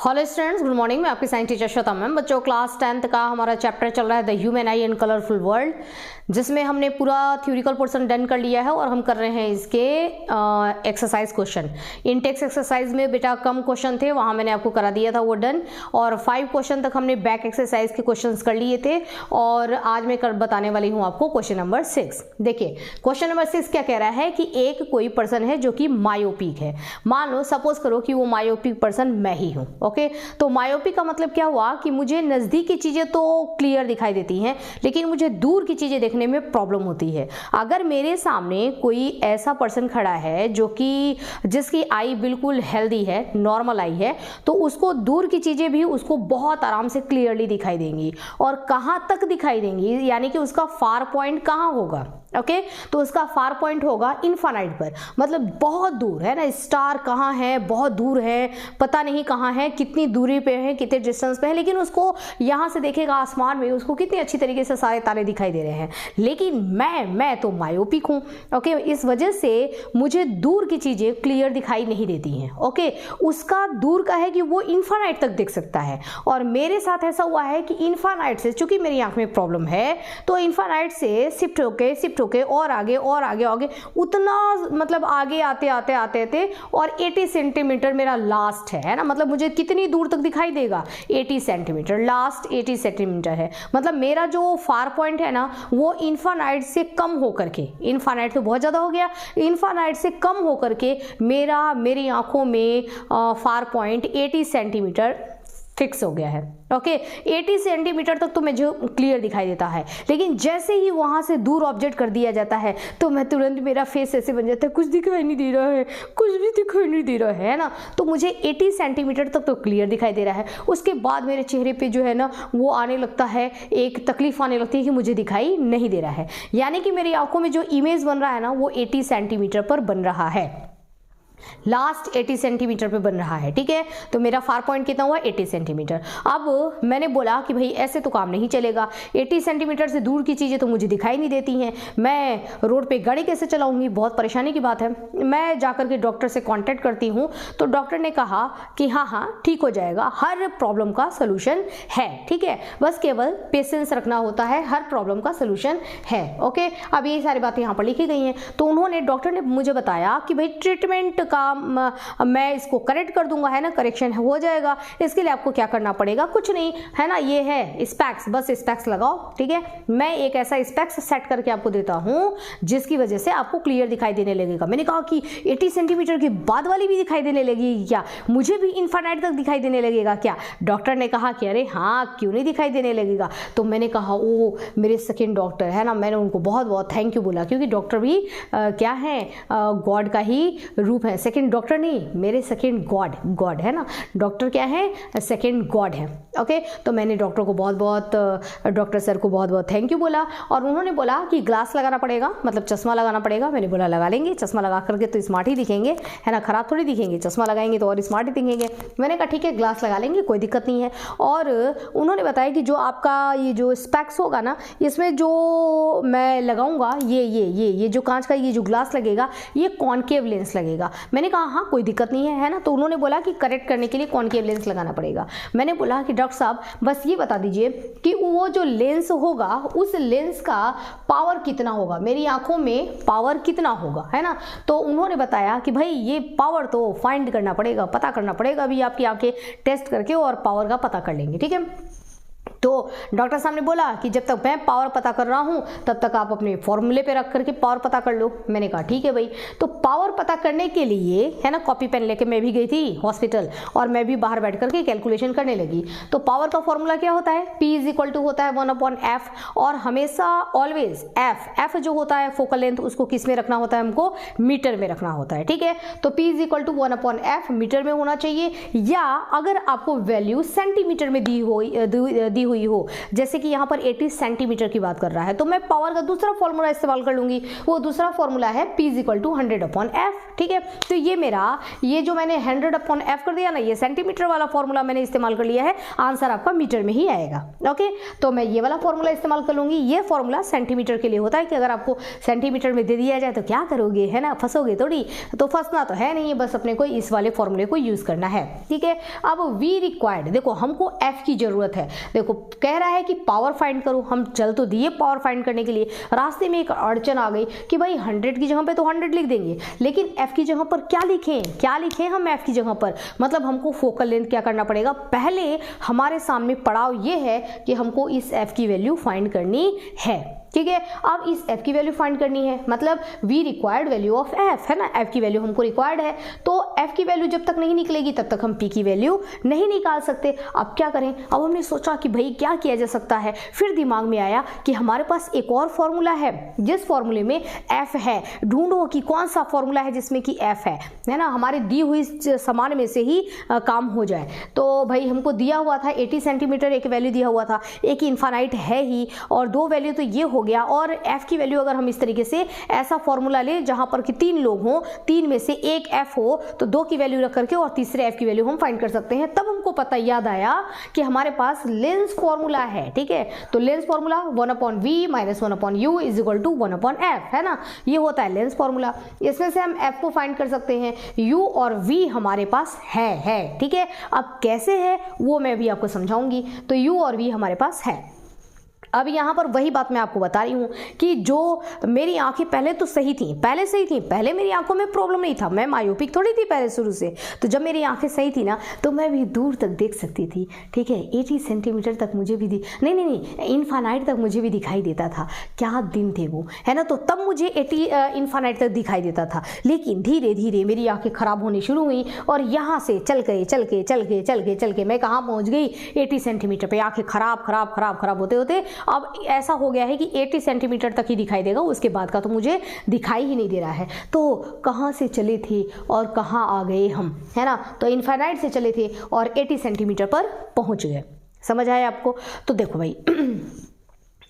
Hello students, good morning. मैं आपकी science teacher Shweta ma'am. बच्चों, क्लास 10th का हमारा चैप्टर चल रहा है the human I and colourful world, जिसमें हमने पूरा थ्योरिकल पोर्शन डन कर लिया है और हम कर रहे हैं इसके एक्सरसाइज क्वेश्चन। इंटेक्स एक्सरसाइज में बेटा कम क्वेश्चन थे, वहां मैंने आपको करा दिया था वो डन, और 5 क्वेश्चन तक हमने बैक एक्सरसाइज के क्वेश्चन कर लिए थे। और आज मैं बताने वाली हूँ आपको क्वेश्चन नंबर 6। देखिए क्वेश्चन नंबर 6 क्या कह रहा है कि एक कोई पर्सन है जो कि मायोपिक है। मान लो, सपोज करो कि वो मायोपिक पर्सन मैं ही हूँ। ओके, तो मायोपिक का मतलब क्या हुआ कि मुझे नजदीक की चीजें तो क्लियर दिखाई देती हैं, लेकिन मुझे दूर की चीजें देखने में प्रॉब्लम होती है। अगर मेरे सामने कोई ऐसा पर्सन खड़ा है जो कि जिसकी आई बिल्कुल हेल्दी है, नॉर्मल आई है, तो उसको दूर की चीजें भी उसको बहुत आराम से क्लियरली दिखाई देंगी। और कहां तक दिखाई देंगी, यानी कि उसका फार पॉइंट कहां होगा। ओके, तो उसका फार पॉइंट होगा इनफाइनाइट पर, मतलब बहुत दूर है ना। स्टार कहाँ है, बहुत दूर है, पता नहीं कहाँ है, कितनी दूरी पे है, कितने डिस्टेंस पे है, लेकिन उसको यहाँ से देखेगा आसमान में, उसको कितनी अच्छी तरीके से सारे तारे दिखाई दे रहे हैं। लेकिन मैं तो मायोपिक हूँ। ओके, इस वजह से मुझे दूर की चीजें क्लियर दिखाई नहीं देती हैं। ओके, उसका दूर का है कि वो इनफाइनाइट तक देख सकता है, और मेरे साथ ऐसा हुआ है कि इनफाइनाइट से, चूंकि मेरी आंख में प्रॉब्लम है, तो इनफाइनाइट से शिफ्ट होके और आगे उतना, मतलब आगे आते और 80 सेंटीमीटर मेरा लास्ट है ना। मतलब मुझे कितनी दूर तक दिखाई देगा, 80 सेंटीमीटर, लास्ट 80 सेंटीमीटर है। मतलब मेरा जो फार पॉइंट है ना, वो इनफाइनाइट से कम होकर के, इनफाइनाइट तो बहुत ज्यादा हो गया, इनफाइनाइट से कम होकर के मेरी आंखों में फार पॉइंट 80 सेंटीमीटर फिक्स हो गया है। ओके, 80 सेंटीमीटर तक तो मुझे क्लियर दिखाई देता है, लेकिन जैसे ही वहां से दूर ऑब्जेक्ट कर दिया जाता है तो मैं तुरंत, मेरा फेस ऐसे बन जाता है, कुछ दिखाई नहीं दे रहा है, कुछ भी दिखाई नहीं दे रहा है ना। तो मुझे 80 सेंटीमीटर तक तो क्लियर दिखाई दे रहा है। उसके बाद मेरे चेहरे पे जो है ना, वो आने लगता है, एक तकलीफ आने लगती है कि मुझे दिखाई नहीं दे रहा है। यानी कि मेरी आंखों में जो इमेज बन रहा है ना, वो 80 सेंटीमीटर पर बन रहा है, लास्ट 80 सेंटीमीटर पे बन रहा है। ठीक है, तो मेरा फार पॉइंट कितना हुआ, 80 सेंटीमीटर। अब मैंने बोला कि भाई ऐसे तो काम नहीं चलेगा, 80 सेंटीमीटर से दूर की चीजें तो मुझे दिखाई नहीं देती हैं, मैं रोड पे गाड़ी कैसे चलाऊंगी, बहुत परेशानी की बात है। मैं जाकर के डॉक्टर से कांटेक्ट करती हूँ, तो डॉक्टर ने कहा कि हाँ ठीक हो जाएगा, हर प्रॉब्लम का सोल्यूशन है। ठीक है, बस केवल पेशेंस रखना होता है, हर प्रॉब्लम का सोल्यूशन है। ओके, अब ये सारी बातें यहाँ पर लिखी गई हैं। तो उन्होंने, डॉक्टर ने मुझे बताया कि भाई ट्रीटमेंट का मैं इसको करेक्ट कर दूंगा, है ना, करेक्शन हो जाएगा। इसके लिए आपको क्या करना पड़ेगा, कुछ नहीं है ना, ये है स्पेक्स, बस स्पेक्स लगाओ। ठीक है, मैं एक ऐसा स्पेक्स सेट करके आपको देता हूं जिसकी वजह से आपको क्लियर दिखाई देने लगेगा। मैंने कहा कि 80 सेंटीमीटर के बाद वाली भी दिखाई देने लगेगी क्या, मुझे भी इनफाइनाइट तक दिखाई देने लगेगा क्या। डॉक्टर ने कहा कि अरे हाँ, क्यों नहीं दिखाई देने लगेगा। तो मैंने कहा ओ, मेरे सेकंड डॉक्टर है ना, मैंने उनको बहुत बहुत थैंक यू बोला, क्योंकि डॉक्टर भी क्या है, गॉड का ही रूप है। सेकंड डॉक्टर नहीं, मेरे सेकंड गॉड है ना, डॉक्टर क्या है, सेकंड गॉड है। ओके, तो मैंने डॉक्टर को बहुत बहुत, डॉक्टर सर को बहुत बहुत थैंक यू बोला, और उन्होंने बोला कि ग्लास लगाना पड़ेगा, मतलब चश्मा लगाना पड़ेगा। मैंने बोला लगा लेंगे, चश्मा लगा करके तो स्मार्ट ही दिखेंगे, है ना, खराब थोड़ी दिखेंगे, चश्मा लगाएंगे तो और स्मार्ट ही दिखेंगे। मैंने कहा ठीक है, ग्लास लगा लेंगे, कोई दिक्कत नहीं है। और उन्होंने बताया कि जो आपका ये जो स्पेक्स होगा ना, इसमें जो मैं लगाऊंगा, ये जो कांच का ये जो ग्लास लगेगा, ये कॉनकेव लेंस लगेगा। मैंने कहा हाँ कोई दिक्कत नहीं है ना। तो उन्होंने बोला कि करेक्ट करने के लिए कॉनकेव लेंस लगाना पड़ेगा। मैंने बोला कि डॉक्टर साहब बस ये बता दीजिए कि वो जो लेंस होगा, उस लेंस का पावर कितना होगा, मेरी आंखों में पावर कितना होगा, है ना। तो उन्होंने बताया कि भाई ये पावर तो फाइंड करना पड़ेगा, पता करना पड़ेगा, अभी आपकी आंखें टेस्ट करके और पावर का पता कर लेंगे। ठीक है, तो डॉक्टर साहब ने बोला कि जब तक मैं पावर पता कर रहा हूं तब तक आप अपने फॉर्मूले पे रख करके पावर पता कर लो। मैंने कहा ठीक है भाई। तो पावर पता करने के लिए, है ना, कॉपी पेन लेके मैं भी गई थी हॉस्पिटल, और मैं भी बाहर बैठ करके कैलकुलेशन करने लगी। तो पावर का फॉर्मूला क्या होता है, P = होता है 1/f, और हमेशा ऑलवेज f जो होता है फोकल लेंथ, उसको किस में रखना होता है, हमको मीटर में रखना होता है। ठीक है, तो P = 1/f मीटर में होना चाहिए, या अगर आपको वैल्यू सेंटीमीटर में दी हुई हो, जैसे कि यहाँ पर 80 सेंटीमीटर की बात कर रहा है, तो मैं पावर का दूसरा फॉर्मूला इस्तेमाल कर लूंगी। वो दूसरा फॉर्मूला है P = 100/F। ठीक है, तो ये मेरा ये जो मैंने 100/F कर दिया ना, ये सेंटीमीटर वाला फॉर्मूला मैंने इस्तेमाल कर लिया है, आंसर आपका मीटर में ही आएगा। ओके, तो मैं ये वाला फॉर्मूला इस्तेमाल कर लूंगी। ये फॉर्मूला सेंटीमीटर के लिए होता है कि अगर आपको सेंटीमीटर में दे दिया जाए तो क्या करोगे, है ना, फंसोगे थोड़ी, तो फंसना तो है नहीं, बस अपने को इस वाले फॉर्मूले को यूज करना है। ठीक है, अब वी रिक्वायर्ड, देखो हमको एफ की जरूरत है। देखो कह रहा है कि पावर फाइंड करो, हम चल तो दिए पावर फाइंड करने के लिए, रास्ते में एक अड़चन आ गई कि भाई 100 की जगह पे तो 100 लिख देंगे, लेकिन एफ की जगह पर क्या लिखें हम एफ की जगह पर, मतलब हमको फोकल लेंथ क्या करना पड़ेगा, पहले हमारे सामने पड़ाव ये है कि हमको इस एफ की वैल्यू फाइंड करनी है। ठीक है, अब इस f की वैल्यू फाइंड करनी है, मतलब we required value of f, है ना, f की वैल्यू हमको रिक्वायर्ड है, तो f की वैल्यू जब तक नहीं निकलेगी तब तक हम p की वैल्यू नहीं निकाल सकते। अब क्या करें, अब हमने सोचा कि भाई क्या किया जा सकता है, फिर दिमाग में आया कि हमारे पास एक और फॉर्मूला है जिस फॉर्मूले में f है, ढूंढो कि कौन सा फॉर्मूला है जिसमें कि f है ना, हमारे दी हुई सामान में से ही काम हो जाए। तो भाई हमको दिया हुआ था 80 सेंटीमीटर एक वैल्यू दिया हुआ था, एक इन्फानाइट है ही, और दो वैल्यू तो ये हो गया, और f की वैल्यू अगर हम इस तरीके से ऐसा फॉर्मूला ले जहां पर कि 3 लोग हों, 3 में से एक f हो, तो 2 की वैल्यू रख करके और तीसरे f की वैल्यू हम फाइंड कर सकते हैं। तब हमको पता याद आया कि हमारे पास लेंस फॉर्मूला है। ठीक है, तो lens formula 1/v - 1/u = 1/f, है ना, ये होता है लेंस फॉर्मूला। इसमें से हम f को फाइंड कर सकते हैं, u और v हमारे पास है। ठीक है, अब कैसे है वो मैं भी आपको समझाऊंगी। तो u और v हमारे पास है। अब यहाँ पर वही बात मैं आपको बता रही हूँ कि जो मेरी आंखें पहले तो सही थी, पहले मेरी आंखों में प्रॉब्लम नहीं था, मैं मायोपिक थोड़ी थी पहले शुरू से, तो जब मेरी आंखें सही थी ना तो मैं भी दूर तक देख सकती थी। ठीक है, 80 सेंटीमीटर तक मुझे भी नहीं इन्फानाइट तक मुझे भी दिखाई देता था। क्या दिन थे वो, है ना, तो तब मुझे 80 इन्फानाइट तक दिखाई देता था, लेकिन धीरे धीरे मेरी आंखें खराब होनी शुरू हुई और यहाँ से चल के मैं कहाँ पहुँच गई, 80 सेंटीमीटर पे। आंखें खराब होते होते अब ऐसा हो गया है कि 80 सेंटीमीटर तक ही दिखाई देगा, उसके बाद का तो मुझे दिखाई ही नहीं दे रहा है। तो कहाँ से चले थे और कहाँ आ गए हम, है ना, तो इन्फानाइट से चले थे और 80 सेंटीमीटर पर पहुंच गए। समझ आया आपको? तो देखो भाई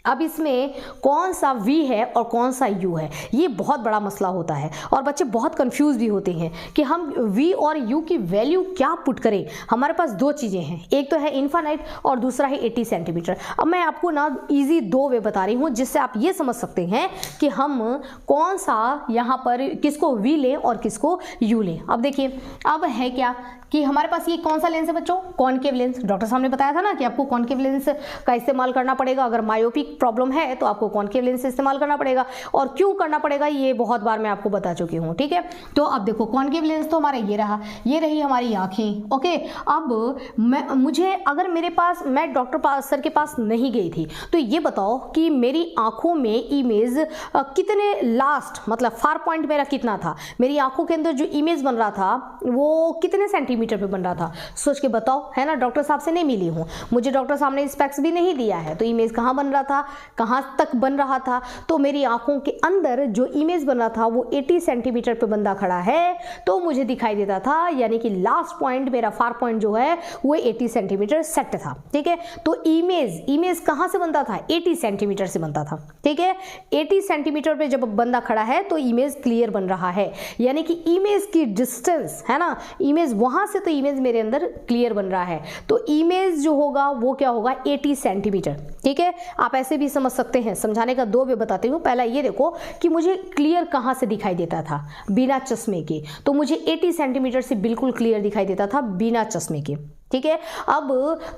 अब इसमें कौन सा v है और कौन सा u है, ये बहुत बड़ा मसला होता है और बच्चे बहुत कंफ्यूज भी होते हैं कि हम v और u की वैल्यू क्या पुट करें। हमारे पास दो चीज़ें हैं, एक तो है इन्फानाइट और दूसरा है 80 सेंटीमीटर। अब मैं आपको ना इजी 2 वे बता रही हूँ जिससे आप ये समझ सकते हैं कि हम कौन सा यहाँ पर किसको v लें और किसको u लें। अब देखिए, अब है क्या कि हमारे पास ये कौन सा लेंस है बच्चों, कॉनकेव लेंस। डॉक्टर साहब ने बताया था ना कि आपको कॉनकेव लेंस का इस्तेमाल करना पड़ेगा, अगर मायोपिक प्रॉब्लम है तो आपको कॉनकेव लेंस इस्तेमाल करना पड़ेगा। और क्यों करना पड़ेगा ये बहुत बार मैं आपको बता चुकी हूँ। ठीक है, तो अब देखो कॉनकेव लेंस तो हमारा ये रहा, ये रही हमारी आंखें। ओके, अब मुझे अगर मेरे पास, मैं डॉक्टर सर के पास नहीं गई थी, तो ये बताओ कि मेरी आंखों में इमेज कितने लास्ट, मतलब फार पॉइंट मेरा कितना था, मेरी आंखों के अंदर जो इमेज बन रहा था वो कितने सेंटीमीटर पे बन रहा था, सोच के बताओ, है ना। डॉक्टर साहब से नहीं मिली हूँ, मुझे डॉक्टर साहब ने स्पेक्स भी नहीं दिया है, तो इमेज कहाँ बन रहा था, कहाँ तक बन रहा था, तो मेरी आंखों के अंदर जो इमेज बन रहा था वो 80 सेंटीमीटर पे बंदा खड़ा है तो मुझे दिखाई देता था, यानी कि लास्ट पॉइंट मेरा फार पॉइंट जो है वो 80 सेंटीमीटर सेट था। ठीक है, तो इमेज कहाँ से बनता था, 80 सेंटीमीटर से बनता था। ठीक है, 80 सेंटीमीटर पे जब बंदा खड़ा है तो इमेज क्लियर बन रहा है, यानी कि इमेज की डिस्टेंस, है ना, इमेज वहां से, तो इमेज मेरे अंदर क्लियर बन रहा है, तो इमेज जो होगा वो क्या होगा, 80 सेंटीमीटर। ठीक है, आप ऐसे भी समझ सकते हैं, समझाने का 2 वे बताती हूँ। पहला ये देखो कि मुझे क्लियर कहाँ से दिखाई देता था, बिना चश्मे के, तो मुझे 80 सेंटीमीटर से बिल्कुल क्लियर दिखाई देता था बिना चश्मे के। ठीक है, अब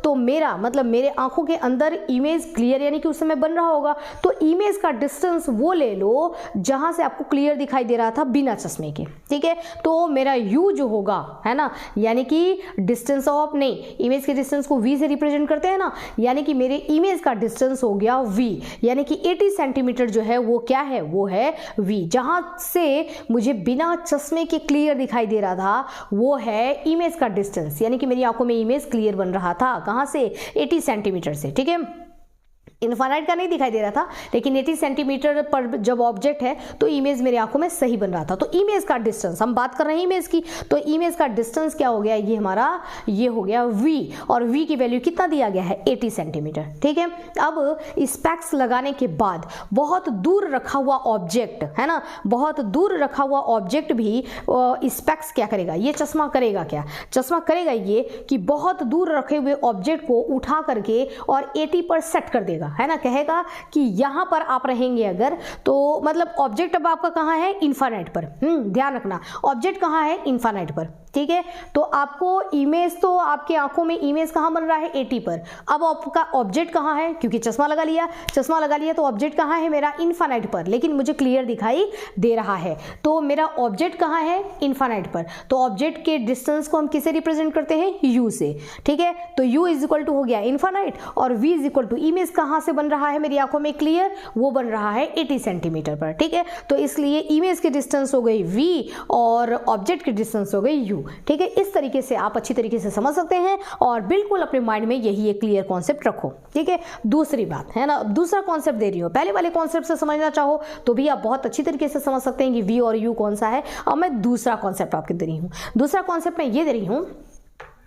तो मेरा मतलब मेरे आंखों के अंदर इमेज क्लियर यानी कि उस समय बन रहा होगा, तो इमेज का डिस्टेंस वो ले लो जहां से आपको क्लियर दिखाई दे रहा था बिना चश्मे के। ठीक है, तो मेरा u जो होगा, है ना, यानी कि डिस्टेंस ऑफ, नहीं, इमेज के डिस्टेंस को v से रिप्रेजेंट करते हैं ना, यानी कि मेरे इमेज का डिस्टेंस हो गया v, यानी कि 80 सेंटीमीटर जो है वो क्या है, वो है v। जहां से मुझे बिना चश्मे के क्लियर दिखाई दे रहा था वो है इमेज का डिस्टेंस, यानी कि मेरी आंखों में इमेज क्लियर बन रहा था, कहां से, 80 सेंटीमीटर से। ठीक है, इनफाइनाइट का नहीं दिखाई दे रहा था, लेकिन 80 सेंटीमीटर पर जब ऑब्जेक्ट है तो इमेज मेरी आंखों में सही बन रहा था। तो इमेज का डिस्टेंस, हम बात कर रहे हैं इमेज की, तो इमेज का डिस्टेंस क्या हो गया, ये हमारा ये हो गया v, और v की वैल्यू कितना दिया गया है 80 सेंटीमीटर। ठीक है, अब स्पेक्स लगाने के बाद बहुत दूर रखा हुआ ऑब्जेक्ट है ना, बहुत दूर रखा हुआ ऑब्जेक्ट भी स्पेक्स क्या करेगा, ये चश्मा करेगा, क्या चश्मा करेगा ये कि बहुत दूर रखे हुए ऑब्जेक्ट को उठा करके और 80 पर सेट कर देगा, है ना, कहेगा कि यहां पर आप रहेंगे अगर, तो मतलब ऑब्जेक्ट अब आपका कहां है, इनफाइनाइट पर। ध्यान रखना, ऑब्जेक्ट कहां है, इनफाइनाइट पर। ठीक है, तो आपको इमेज, तो आपकी आंखों में इमेज कहां बन रहा है, 80 पर। अब आपका ऑब्जेक्ट कहां है, क्योंकि चश्मा लगा लिया तो ऑब्जेक्ट कहां है मेरा, इनफाइनाइट पर, लेकिन मुझे क्लियर दिखाई दे रहा है, तो मेरा ऑब्जेक्ट कहां है, इनफाइनाइट पर। तो ऑब्जेक्ट के डिस्टेंस को हम किसे रिप्रेजेंट करते हैं, u से। ठीक है, तो u इज इक्वल टू हो गया इनफाइनाइट, और v is equal to image कहां से बन रहा है मेरी आंखों में क्लियर, वो बन रहा है 80 सेंटीमीटर पर। ठीक है, तो इसलिए इमेज की डिस्टेंस हो गई v और ऑब्जेक्ट की डिस्टेंस हो गई u। ठीक है, इस तरीके से आप अच्छी तरीके से समझ सकते हैं, और बिल्कुल अपने माइंड में यही एक क्लियर कॉन्सेप्ट रखो। ठीक है, दूसरी बात है ना, दूसरा कॉन्सेप्ट दे रही हो, पहले वाले कॉन्सेप्ट से समझना चाहो तो भी आप बहुत अच्छी तरीके से समझ सकते हैं कि v और u कौन सा है। अब मैं दूसरा कॉन्सेप्ट आपको दे रही हूं, दूसरा कॉन्सेप्ट मैं ये दे रही हूं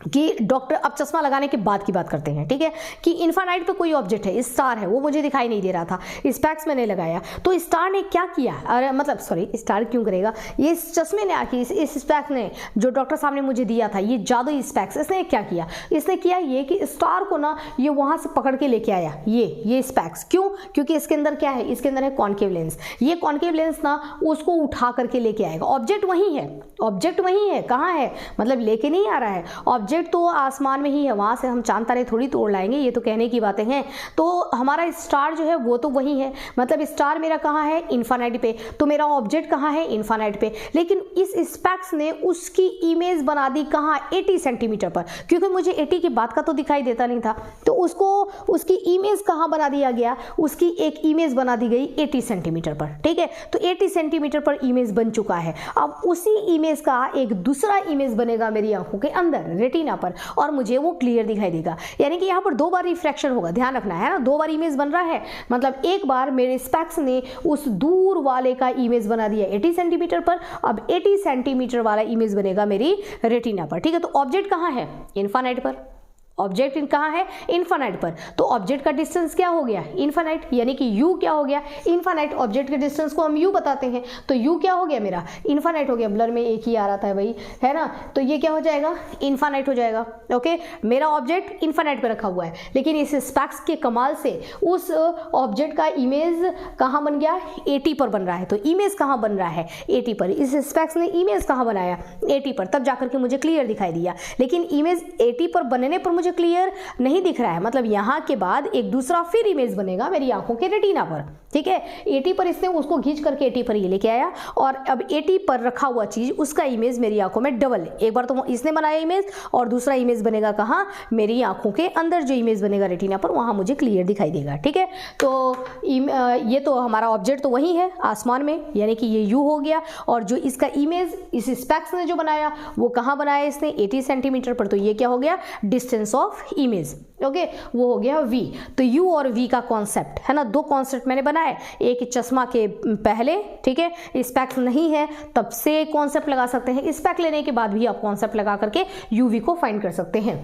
कि डॉक्टर, अब चश्मा लगाने के बाद की बात करते हैं। ठीक है, कि इनफाइनाइट पे कोई ऑब्जेक्ट है, स्टार है, वो मुझे दिखाई नहीं दे रहा था, स्पेक्स मैंने लगाया, तो स्टार ने क्या किया, अरे मतलब सॉरी, स्टार क्यों करेगा, ये चश्मे ने आके इस स्पेक्स ने जो डॉक्टर साहब ने मुझे दिया था, ये जादुई स्पेक्स, इसने क्या किया, इसने किया ये कि स्टार को ना ये वहां से पकड़ के लेके आया, ये स्पेक्स। क्यों, क्योंकि इसके अंदर क्या है, इसके अंदर है कॉन्केव लेंस, ये कॉन्केव लेंस ना उसको उठा करके लेके आएगा। ऑब्जेक्ट वही है, ऑब्जेक्ट वही है, कहाँ है, मतलब लेके नहीं आ रहा है, ऑब्जेक्ट तो आसमान में ही है, वहां से हम चांद तारे थोड़ी तोड़ लाएंगे, ये तो कहने की बातें हैं। तो हमारा स्टार जो है वो तो वही है, मतलब स्टार मेरा कहाँ है, इनफाइनाइट पे, तो मेरा ऑब्जेक्ट कहाँ है, इनफाइनाइट पे, लेकिन इस स्पेक्स ने उसकी इमेज बना दी कहाँ, 80 सेंटीमीटर पर, क्योंकि मुझे 80 की बात का तो दिखाई देता नहीं था, तो उसको उसकी इमेज कहाँ बना दिया गया, उसकी एक इमेज बना दी गई 80 सेंटीमीटर पर। ठीक है, तो 80 सेंटीमीटर पर इमेज बन चुका है। अब उसी इमेज का एक दूसरा इमेज बनेगा मेरी आंखों के अंदर, रेटिना पर, और मुझे वो क्लियर दिखाई देगा, यानी कि यहाँ पर 2 बार रिफ्रैक्शन होगा, ध्यान रखना है ना, 2 बार इमेज बन रहा है, मतलब एक बार मेरे स्पेक्स ने उस दूर वाले का इमेज बना दिया 80 सेंटीमीटर पर, अब 80 सेंटीमीटर वाला इमेज बनेगा मेरी रेटिना पर। ठीक है, तो ऑब्जेक्ट कहाँ है, इनफाइनाइट पर, ऑब्जेक्ट कहाँ है, इनफाइनाइट पर, तो ऑब्जेक्ट का डिस्टेंस क्या हो गया, इनफाइनाइट, यानी कि u क्या हो गया, इनफाइनाइट। ऑब्जेक्ट के डिस्टेंस को हम u बताते हैं, तो u क्या हो गया मेरा, इनफाइनाइट हो गया, ब्लर में एक ही आ रहा था भाई, है ना, तो ये क्या हो जाएगा, इनफाइनाइट हो जाएगा। ओके, मेरा ऑब्जेक्ट इनफाइनाइट पे रखा हुआ है, लेकिन इस स्पेक्स के कमाल से उस ऑब्जेक्ट का इमेज कहाँ बन गया, 80 पर बन रहा है। तो इमेज कहाँ बन रहा है, 80 पर, इस स्पेक्स ने इमेज कहाँ बनाया, 80 पर, तब जाकर के मुझे क्लियर दिखाई दिया। लेकिन इमेज 80 पर बनने पर मुझे क्लियर नहीं दिख रहा है, मतलब यहां के बाद एक दूसरा फिर इमेज बनेगा मेरी आंखों के रेटिना पर। ठीक है, 80 पर इसने उसको खींच करके 80 पर ये लेके आया, और अब 80 पर रखा हुआ चीज, उसका इमेज मेरी आंखों में डबल, एक बार तो इसने बनाया इमेज, और दूसरा इमेज बनेगा कहां, मेरी आंखों के अंदर जो इमेज बनेगा रेटिना पर, वहां मुझे क्लियर दिखाई देगा। ठीक है, तो ये तो हमारा ऑब्जेक्ट तो वही है आसमान में, यानी कि ये u हो गया, और जो इसका इमेज इस स्पेक्स ने जो बनाया वो कहां बनाया इसने, 80 सेंटीमीटर पर, तो ये क्या हो गया, डिस्टेंस ऑफ इमेज। ओके, वो हो गया v। तो u और v का कॉन्सेप्ट है ना, 2 कॉन्सेप्ट मैंने बनाए, एक चश्मा के पहले, ठीक है, स्पेक्स नहीं है तब से कॉन्सेप्ट लगा सकते हैं, स्पेक्स लेने के बाद भी आप कॉन्सेप्ट लगा करके u v को फाइंड कर सकते हैं।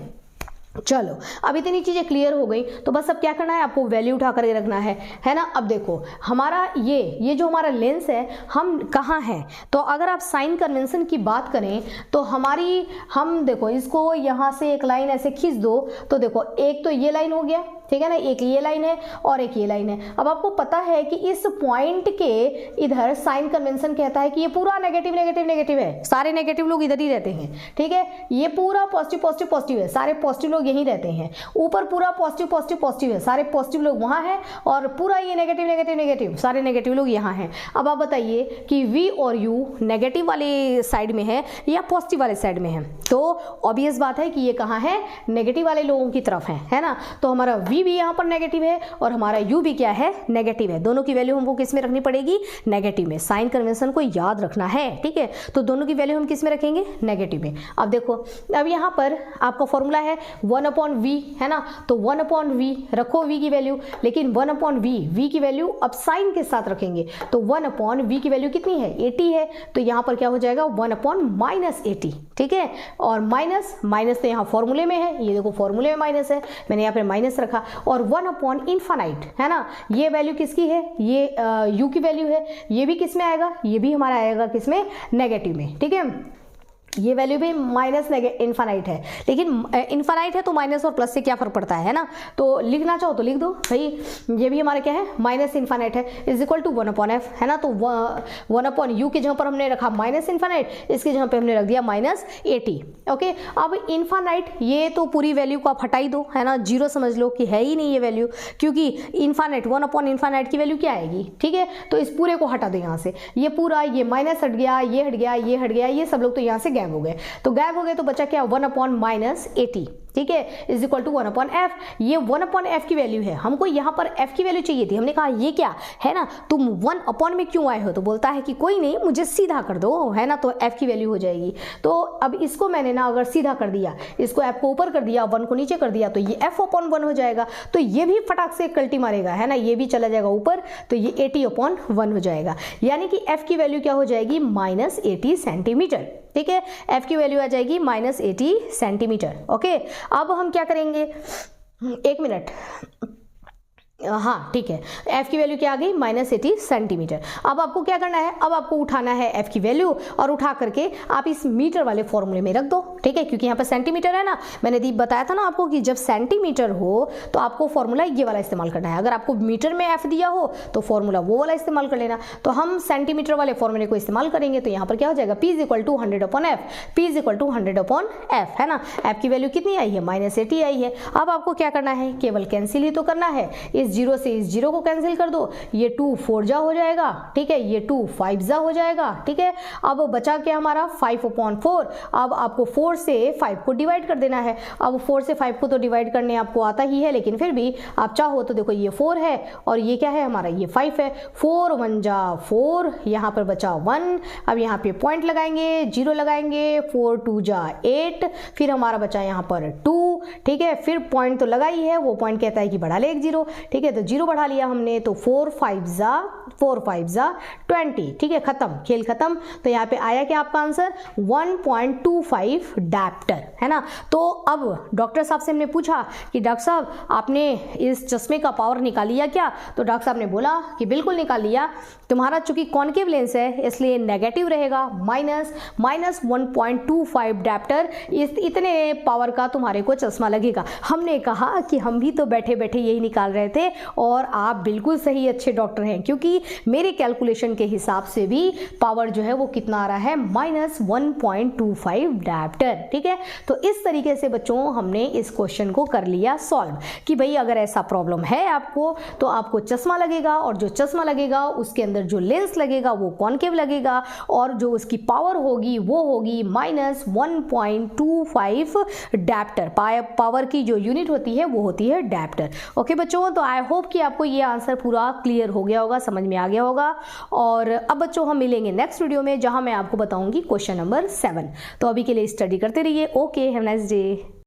चलो, अब इतनी चीजें क्लियर हो गई, तो बस अब क्या करना है, आपको वैल्यू उठा करके रखना है ना। अब देखो हमारा ये जो हमारा लेंस है, हम कहाँ हैं, तो अगर आप साइन कन्वेंशन की बात करें तो हम देखो इसको यहाँ से एक लाइन ऐसे खींच दो, तो देखो एक तो ये लाइन हो गया, ठीक है ना, एक ये लाइन है और एक ये लाइन है। अब आपको पता है कि इस पॉइंट के इधर साइन कन्वेंशन कहता है कि ये पूरा नेगेटिव नेगेटिव नेगेटिव है, सारे नेगेटिव लोग इधर ही रहते हैं। ठीक है, ये पूरा पॉजिटिव पॉजिटिव पॉजिटिव है, सारे पॉजिटिव लोग यहीं रहते हैं। ऊपर पूरा पॉजिटिव पॉजिटिव पॉजिटिव है, सारे पॉजिटिव लोग वहां हैं, और पूरा ये नेगेटिव नेगेटिव नेगेटिव, सारे नेगेटिव लोग यहाँ हैं। अब आप बताइए कि v और u नेगेटिव वाले साइड में है या पॉजिटिव वाले साइड में है, तो ऑब्वियस बात है कि ये कहाँ है, नेगेटिव वाले लोगों की तरफ है ना। तो हमारा v भी यहाँ पर नेगेटिव है और हमारा u भी क्या है, नेगेटिव है। दोनों की वैल्यू हमको किस में रखनी पड़ेगी, नेगेटिव में। साइन कन्वेंशन को याद रखना है, ठीक है, तो दोनों की वैल्यू हम किस में रखेंगे, नेगेटिव में। अब देखो, अब यहाँ पर आपका फॉर्मूला है 1/v है ना, तो 1/v रखो v की वैल्यू, लेकिन 1/v v की वैल्यू अब साइन के साथ रखेंगे, तो 1/v की वैल्यू कितनी है 80 है, तो यहाँ पर क्या हो जाएगा 1/-80, ठीक है। और माइनस माइनस तो यहाँ फॉर्मूले में है, ये देखो फॉर्मूले में माइनस है, मैंने यहाँ पे माइनस रखा। और 1/∞ है ना, ये वैल्यू किसकी है, ये u की वैल्यू है, ये भी किस में आएगा, ये भी हमारा आएगा किसमें, नेगेटिव में, ठीक है। ये वैल्यू भी -∞ है, लेकिन इनफाइनाइट है तो माइनस और प्लस से क्या फर्क पड़ता है ना, तो लिखना चाहो तो लिख दो भाई, ये भी हमारा क्या है -∞ है, = 1/f है ना, तो 1/u के जगह पर हमने रखा -∞, इसके जगह पे हमने रख दिया -80, ओके। अब इनफाइनाइट ये तो पूरी वैल्यू को आप हटाई दो है ना, 0 समझ लो कि है ही नहीं ये वैल्यू, क्योंकि इनफाइनाइट 1/∞ की वैल्यू क्या आएगी, ठीक है। तो इस पूरे को हटा दो यहाँ से, ये पूरा ये माइनस हट गया, ये हट गया, ये हट गया, ये सब लोग तो यहाँ से गायब हो गए, तो गायब हो गए तो बचा क्या 1/-80, ठीक है, = 1/f। ये 1/f की वैल्यू है, हमको यहाँ पर f की वैल्यू चाहिए थी, हमने कहा ये क्या है ना, तुम 1/ में क्यों आए हो, तो बोलता है कि कोई नहीं मुझे सीधा कर दो है ना, तो f की वैल्यू हो जाएगी। तो अब इसको मैंने ना अगर सीधा कर दिया, इसको f को ऊपर कर दिया, 1 को नीचे कर दिया, तो ये f/1 हो जाएगा, तो ये भी फटाक से कल्टी मारेगा है ना, ये भी चला जाएगा ऊपर, तो ये 80/1 हो जाएगा, यानी कि f की वैल्यू क्या हो जाएगी -80 सेंटीमीटर, ठीक है। f की वैल्यू आ जाएगी -80 सेंटीमीटर, ओके। अब हम क्या करेंगे, 1 मिनट, हाँ ठीक है, f की वैल्यू क्या आ गई -80 सेंटीमीटर। अब आपको क्या करना है, अब आपको उठाना है f की वैल्यू और उठा करके आप इस मीटर वाले फॉर्मूले में रख दो, ठीक है, क्योंकि यहाँ पर सेंटीमीटर है ना, मैंने बताया था ना आपको कि जब सेंटीमीटर हो तो आपको फॉर्मूला ये वाला इस्तेमाल करना है, अगर आपको मीटर में f दिया हो तो फॉर्मूला वो वाला इस्तेमाल कर लेना। तो हम सेंटीमीटर वाले फॉर्मूले को इस्तेमाल करेंगे, तो यहाँ पर क्या हो जाएगा p = 100/f, p = 100/f है ना, f की वैल्यू कितनी आई है -80 आई है। अब आपको क्या करना है, केवल कैंसिल ही तो करना है, इस 0 से इस 0 को कैंसिल कर दो, ये 2 4 जा हो जाएगा, ठीक है, ये 2 5 जा हो जाएगा, ठीक है। अब बचा क्या हमारा 5/4, अब आपको 4 से 5 को डिवाइड कर देना है। अब 4 से 5 को तो डिवाइड करने आपको आता ही है, लेकिन फिर भी आप चाहो तो देखो ये 4 है और ये क्या है हमारा, ये 5 है, 4 1 जा 4, यहाँ पर बचा 1, अब यहाँ पे पॉइंट लगाएंगे, 0 लगाएंगे, 4 2 जा 8, फिर हमारा बचा यहाँ पर 2, ठीक है, फिर पॉइंट तो लगा ही है, वो पॉइंट कहता है कि बढ़ा ले एक 0, ठीक है, तो 0 बढ़ा लिया हमने, तो 4 5 जा 20, ठीक है, खत्म, खेल खत्म। तो यहाँ पे आया क्या आपका आंसर 1.25 डाप्टर है ना। तो अब डॉक्टर साहब से हमने पूछा कि डॉक्टर साहब आपने इस चश्मे का पावर निकाल लिया क्या, तो डॉक्टर साहब ने बोला कि बिल्कुल निकाल लिया, तुम्हारा चूंकि कॉन्केव लेंस है इसलिए नेगेटिव रहेगा, -1.25 डाप्टर, इतने पावर का तुम्हारे को चश्मा लगेगा। हमने कहा कि हम भी तो बैठे बैठे यही निकाल रहे थे और आप बिल्कुल सही अच्छे डॉक्टर हैं, क्योंकि मेरे कैलकुलेशन के हिसाब से भी पावर जो है वो कितना आ रहा है -1.25 डाप्टर, ठीक है। तो इस तरीके से बच्चों हमने इस क्वेश्चन को कर लिया सॉल्व कि भाई अगर ऐसा प्रॉब्लम है आपको तो आपको चश्मा लगेगा, और जो चश्मा लगेगा उसके अंदर जो लेंस लगेगा वो कॉन्केव लगेगा, और जो उसकी पावर होगी वो होगी -1.25 डाप्टर। पावर की जो यूनिट होती है वो होती है डाप्टर। ओके बच्चों, तो आई होप कि आपको ये आंसर पूरा क्लियर हो गया होगा, समझ में आ गया होगा। और अब बच्चों हम मिलेंगे नेक्स्ट वीडियो में, जहां मैं आपको बताऊंगी क्वेश्चन नंबर 7। तो अभी के लिए स्टडी करते रहिए। Okay, have a nice day.